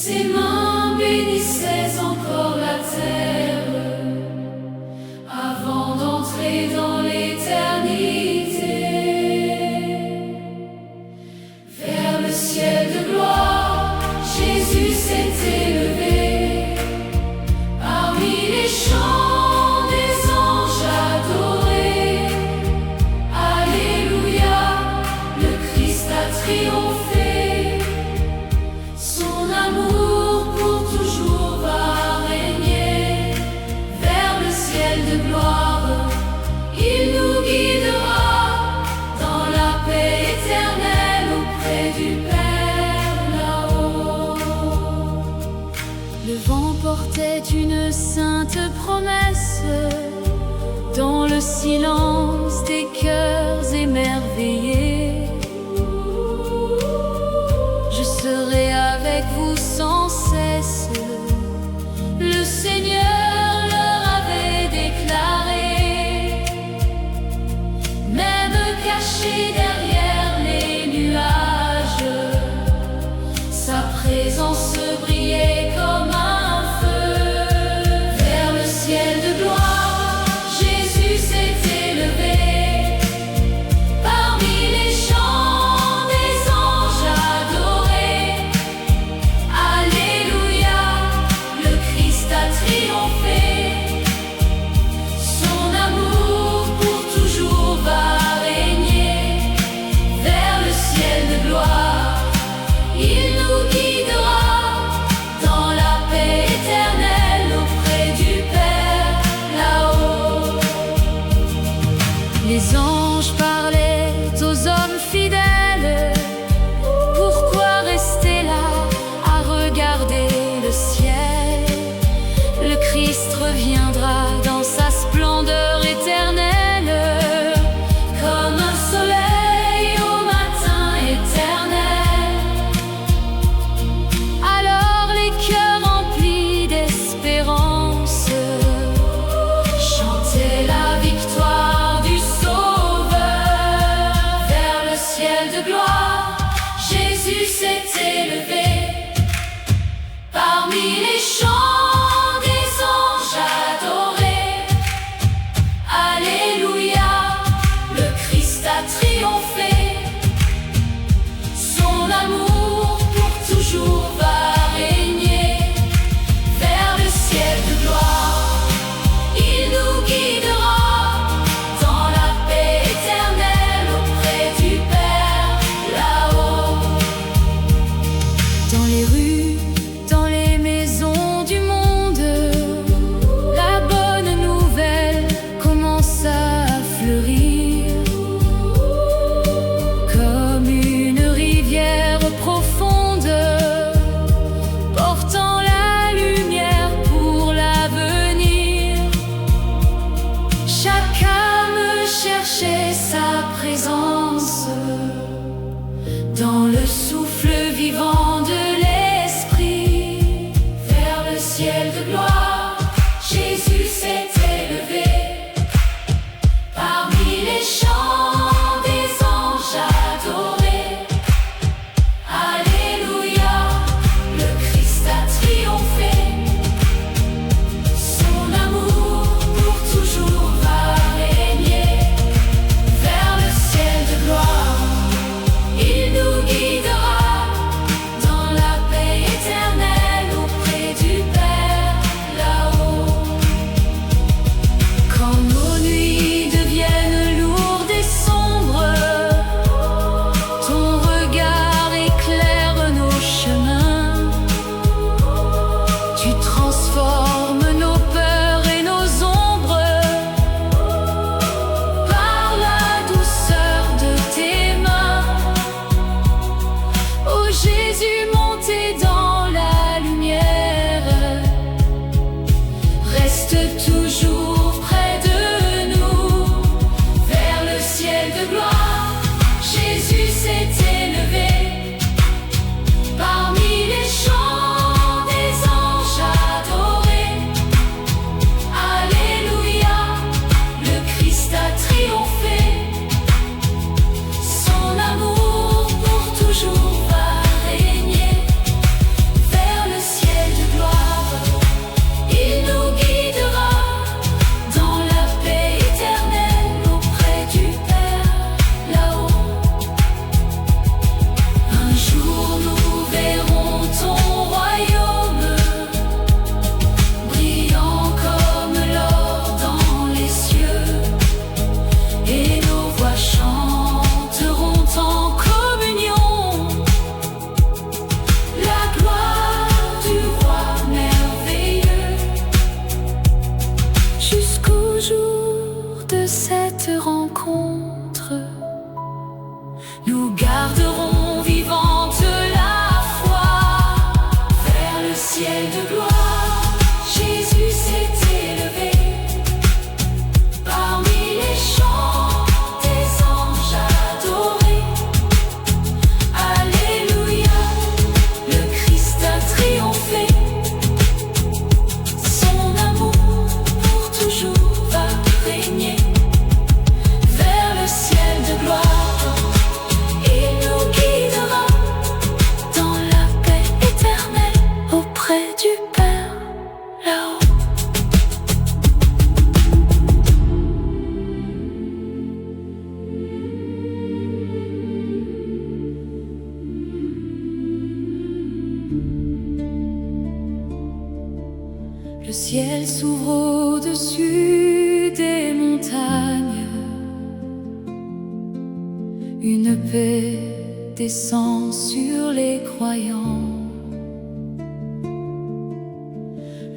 Ses mains bénissaient encore la terre avant d'entrer dans l'éternité. Vers le ciel de gloire, Jésus s'est élevé. Parmi les chants des anges adorés, Alléluia, le Christ a triomphé. Son amour pour toujours va régner. Vers le ciel de gloire, il nous guidera dans la paix éternelle auprès du Père là-haut. Le vent portait une sainte promesse dans le silence des cœurs émerveillés. Je serai avec vous sans cesse, le Seigneur leur avait déclaré. Même caché derrière les nuages, sa présence brillait comme un feu. Vers le ciel de gloire, Jésus s'est élevé. Parmi les chants des anges adorés, Alléluia, le Christ a triomphé. Son amour pour toujours va régner. Vers le ciel de gloire, il nous guidera dans la paix éternelle auprès du Père là-haut. Les anges parlaient aux hommes fidèles. Pourquoi rester là à regarder le ciel? Le Christ reviendra dans sa splendeur éternelle, comme un soleil au matin éternel. Alors les cœurs remplis d'espérance chantaient la victoire du Sauveur. Vers le ciel de gloire, Jésus s'est élevé. Parmi les chants des anges adorés, Alléluia, le Christ a triomphé. Son amour pour toujours va régner. Vers le ciel de gloire, il nous guidera dans la paix éternelle auprès du Père là-haut. Dans les rues, dans les maisons du monde, la bonne nouvelle commence à fleurir. Comme une rivière profonde, Le ciel s'ouvre au-dessus des montagnes, une paix descend sur les croyants.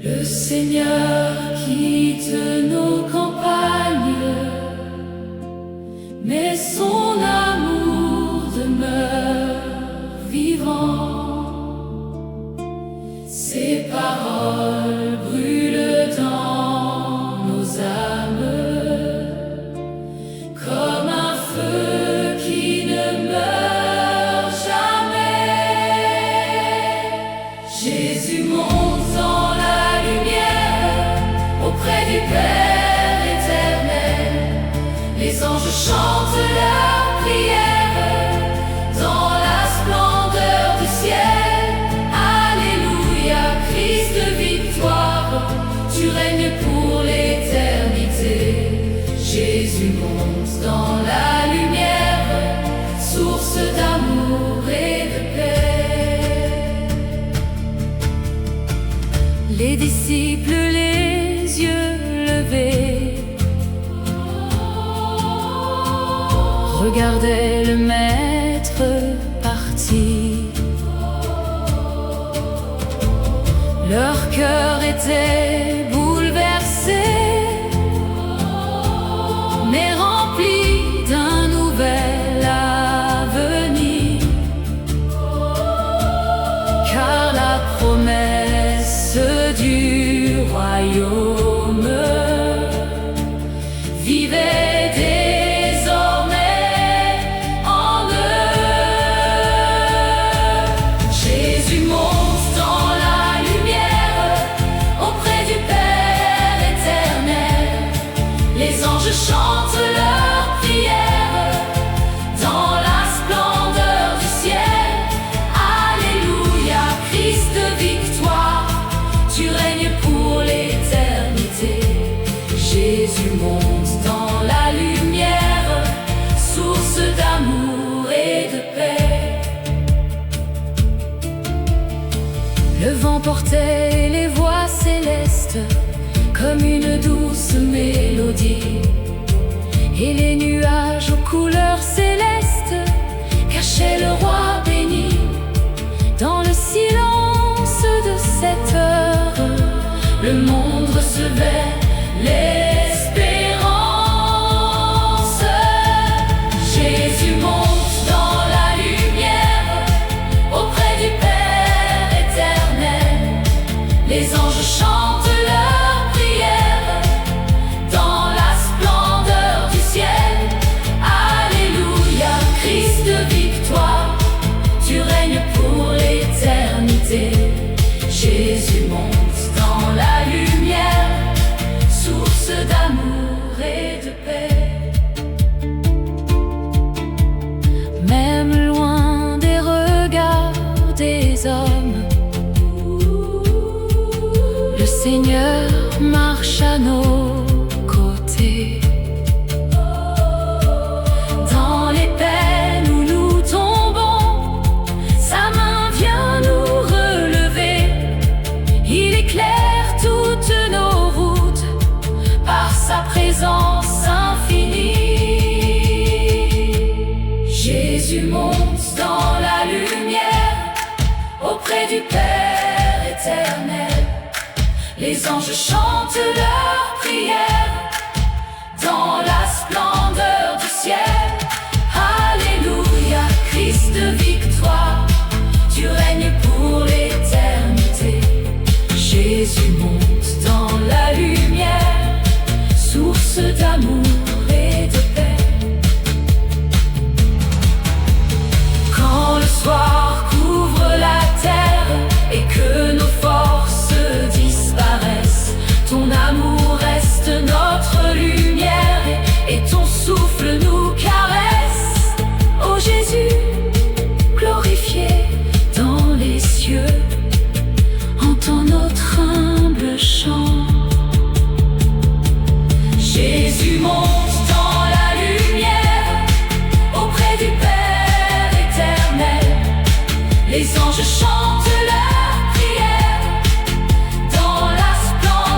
Le Seigneur quitte nos campagnes, mais son amour demeure vivant. Ses paroles brûlent dans nos âmes comme un feu qui ne meurt jamais. Jésus monte dans la lumière auprès du Père éternel. Les anges chantent leur prière dans la splendeur du ciel. Christ de victoire, tu règnes pour l'éternité. Jésus monte dans la lumière, source d'amour et de paix. Les disciples, les yeux levés, regardaient le Maître partir. Leur cœur était bouleversé, mais rempli d'un nouvel avenir, car la promesse du royaume vivait désormais en eux. Jésus monte dans la auprès du Père éternel. Les anges chantent leur prière dans la splendeur du ciel. Alléluia, Christ de victoire, tu règnes pour l'éternité. Jésus monte dans la lumière, source d'amour et de paix. Le vent portait les voix célestes comme une douce mélodie, et les nuages aux couleurs célestes cachaient le roi béni. Dans le silence de cette heure, le monde recevait l'espérance. Jésus monte dans la lumière auprès du Père éternel. Les anges chantent leur prière dans la splendeur du ciel. Alléluia, Christ de victoire, tu règnes pour l'éternité. Jésus monte dans la lumière, source d'amour et de paix. Même loin des regards des hommes, le Seigneur marche à nos côtés. Dans les peines où nous tombons, sa main vient nous relever. Il éclaire toutes nos routes par sa présence infinie. Jésus monte dans la lumière auprès du Père éternel. Les anges chantent leur prière dans la splendeur du ciel. Alléluia, Christ de victoire, tu règnes pour l'éternité. Jésus monte dans la lumière, source d'amour et de paix. Quand le soir couvre la terre et que nos forces disparaissent, ton amour reste notre lumière et ton souffle nous caresse. Ô Jésus, glorifié dans les cieux, entends notre humble chant. Jésus monte dans la lumière auprès du Père éternel. Les anges chantent leur prière dans la splendeur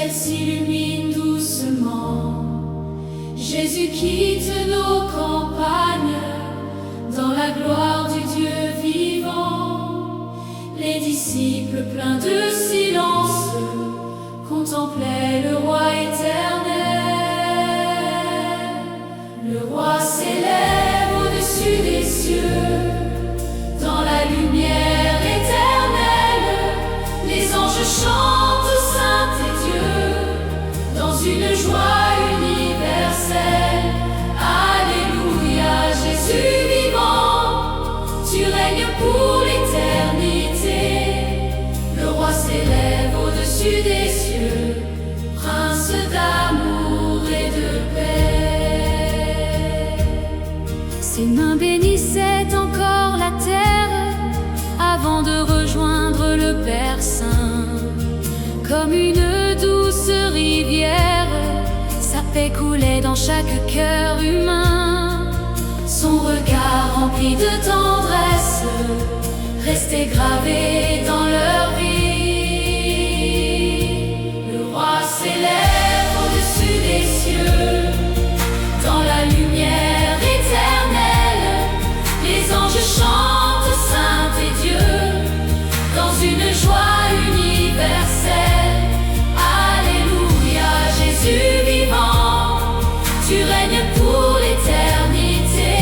ciel s'illumine doucement. Jésus quitte nos campagnes dans la gloire du Dieu vivant. Les disciples pleins de silence contemplaient le roi éternel. Le roi s'élève au-dessus des cieux, dans la lumière éternelle. Les anges chantent Saint et Dieu, dans une joie universelle. Alléluia, Jésus vivant, tu règnes pour l'éternité. Le roi s'élève au-dessus des cieux, prince d'amour et de paix. Ses mains bénissaient encore la terre avant de rejoindre le Père Saint. Comme une douce rivière, sa paix coulait dans chaque cœur humain. Son regard rempli de tendresse restait gravé dans leur vie. Le roi s'élève au-dessus des cieux, dans la lumière éternelle. Les anges chantent Saint et Dieu, dans une joie universelle. Alléluia, Jésus vivant, tu règnes pour l'éternité.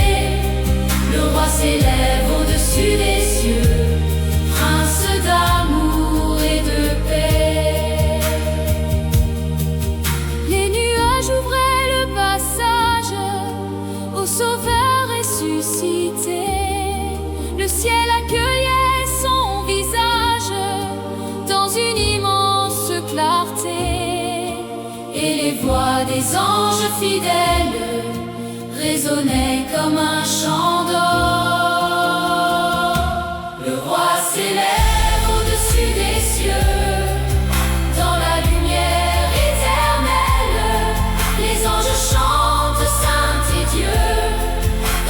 Le roi s'élève au-dessus des cieux, prince d'amour et de paix. Les nuages ouvraient le passage au Sauveur ressuscité. Le ciel accueillait son visage dans une immense clarté. Et les voix des anges fidèles résonnaient comme un chant d'or. Le roi s'élève au-dessus des cieux, dans la lumière éternelle. Les anges chantent Saint et Dieu,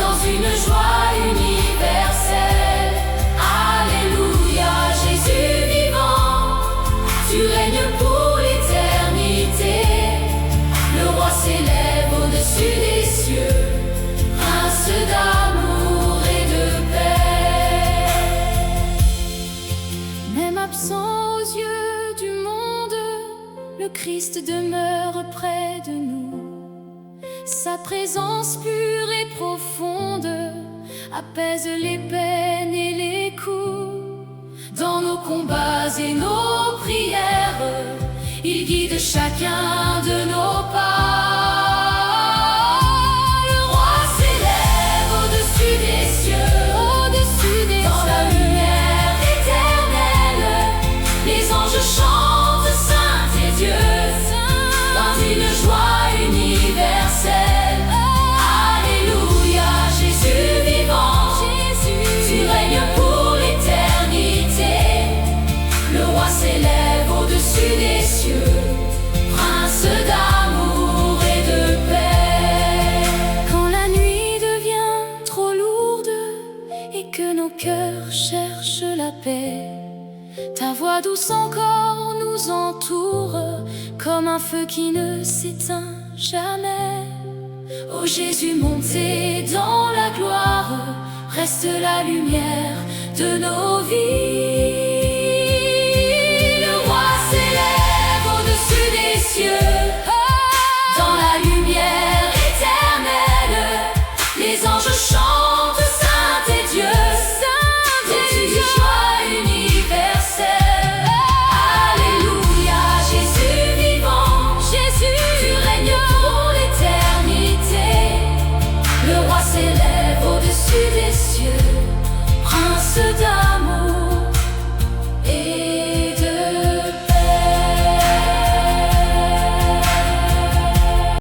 dans une joie universelle. Alléluia, Jésus vivant, tu règnes pour l'éternité. Le roi s'élève au-dessus des cieux, prince d'amour et de paix. Même absent aux yeux du monde, le Christ demeure près de nous. Sa présence pure et profonde apaise les peines et les coups. Dans nos combats et nos prières, il guide chacun de nos pas. Le roi s'élève au-dessus des cieux, dans la lumière éternelle. Les anges chantent Saint et Dieu, dans une joie universelle. Alléluia, Jésus vivant, tu règnes pour l'éternité. Le roi s'élève au-dessus des cieux, prince d'amour et de paix. Quand la nuit devient trop lourde et que nos cœurs cherchent la paix, ta voix douce encore nous entoure, comme un feu qui ne s'éteint jamais. Ô Jésus monté dans la gloire, reste la lumière de nos vies.